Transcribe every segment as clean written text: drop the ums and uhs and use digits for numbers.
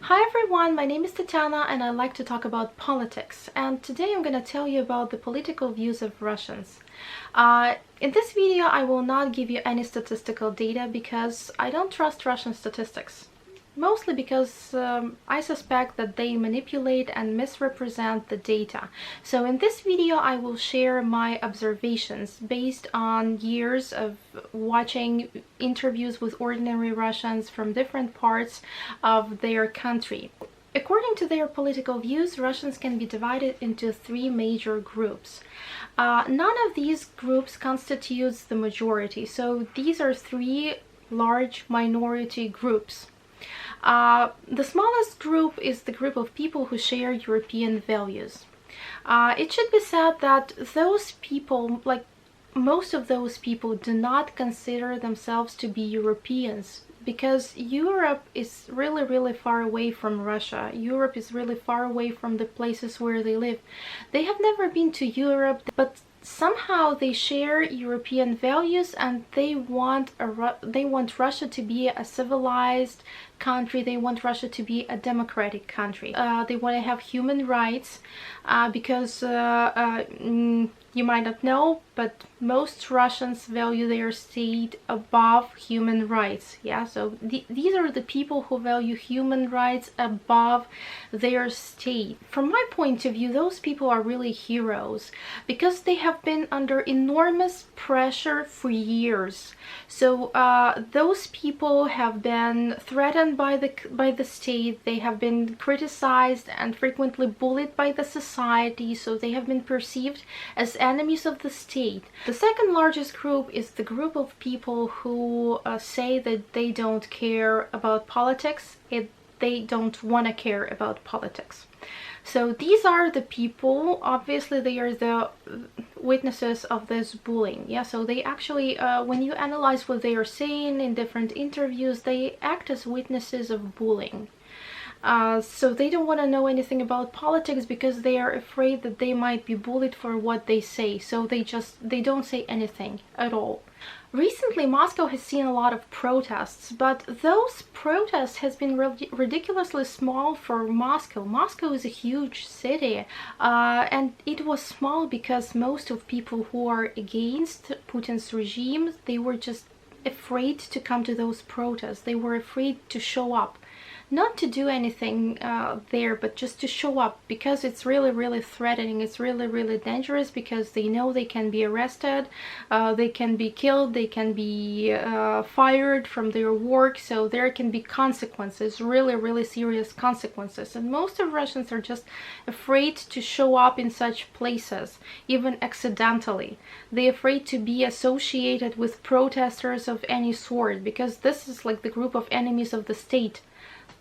Hi everyone, my name is Tatiana and I like to talk about politics, and today I'm going to tell you about the political views of Russians. In this video I will not give you any statistical data because I don't trust Russian statistics. Mostly because I suspect that they manipulate and misrepresent the data. So in this video I will share my observations based on years of watching interviews with ordinary Russians from different parts of their country. According to their political views, Russians can be divided into three major groups. None of these groups constitutes the majority, so these are three large minority groups. The smallest group is the group of people who share European values. It should be said that those people, like most of those people, do not consider themselves to be Europeans because Europe is really far away from Russia. Europe is really far away from the places where they live. They have never been to Europe, but somehow they share European values and they want Russia to be a civilized country. They want Russia to be a democratic country. They want to have human rights because you might not know, but most Russians value their state above human rights. Yeah, so these are the people who value human rights above their state. From my point of view, those people are really heroes because they have been under enormous pressure for years. So those people have been threatened by the state. They have been criticized and frequently bullied by the society, so they have been perceived as enemies of the state. The second largest group is the group of people who say that they don't care about politics. They don't want to care about politics. So these are the people, obviously they are the witnesses of this bullying. Yeah, so they actually, when you analyze what they are saying in different interviews, they act as witnesses of bullying. So they don't want to know anything about politics because they are afraid that they might be bullied for what they say. So they don't say anything at all. Recently, Moscow has seen a lot of protests, but those protests has been ridiculously small for Moscow. Moscow is a huge city, and it was small because most of people who are against Putin's regime, they were just afraid to come to those protests. They were afraid to show up. Not to do anything there, but just to show up because it's really threatening. It's really dangerous because they know they can be arrested, they can be killed, they can be fired from their work, so there can be consequences, really serious consequences. And most of Russians are just afraid to show up in such places, even accidentally. They're afraid to be associated with protesters of any sort because this is like the group of enemies of the state.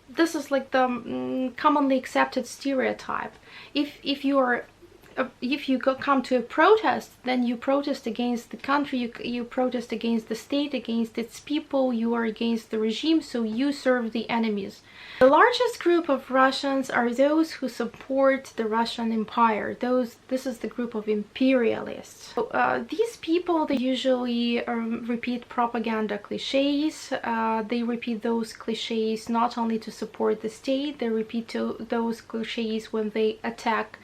This is like the commonly accepted stereotype. If you come to a protest, then you protest against the country, you protest against the state, against its people, you are against the regime, so you serve the enemies. The largest group of Russians are those who support the Russian Empire. This is the group of imperialists. So, these people, they usually repeat propaganda cliches. They repeat those cliches not only to support the state, they repeat those cliches when they attack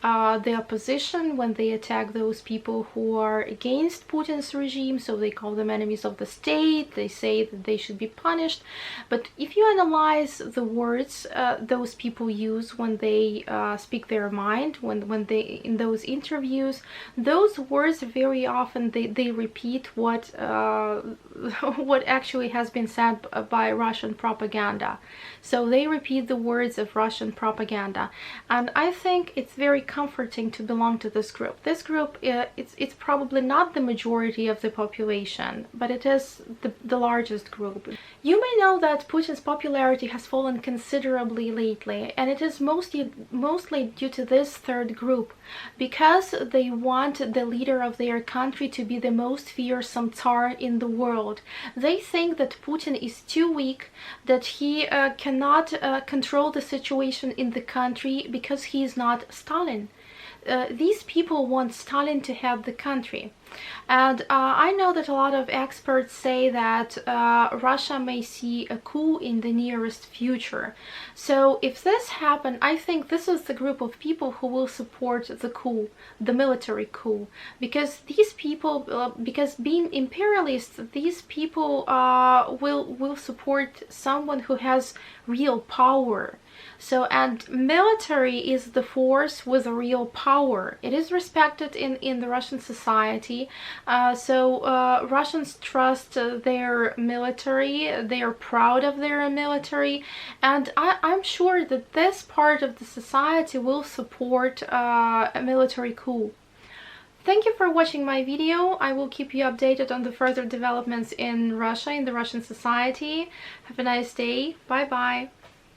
the opposition, when they attack those people who are against Putin's regime, so they call them enemies of the state. They say that they should be punished. But if you analyze the words those people use when they speak their mind, when they in those interviews, those words very often they repeat what actually has been said by Russian propaganda. So they repeat the words of Russian propaganda, and I think it's very comforting to belong to this group. This group, it's probably not the majority of the population, but it is the largest group. You may know that Putin's popularity has fallen considerably lately, and it is mostly due to this third group, because they want the leader of their country to be the most fearsome Tsar in the world. They think that Putin is too weak, that he cannot control the situation in the country because he is not Stalin. these people want Stalin to head the country. And I know that a lot of experts say that Russia may see a coup in the nearest future. So if this happens, I think this is the group of people who will support the coup, the military coup, because these people, because being imperialists, these people will support someone who has real power. So, and military is the force with a real power. It is respected in the Russian society. Russians trust their military. They are proud of their military. And I'm sure that this part of the society will support a military coup. Thank you for watching my video. I will keep you updated on the further developments in Russia, in the Russian society. Have a nice day. Bye bye.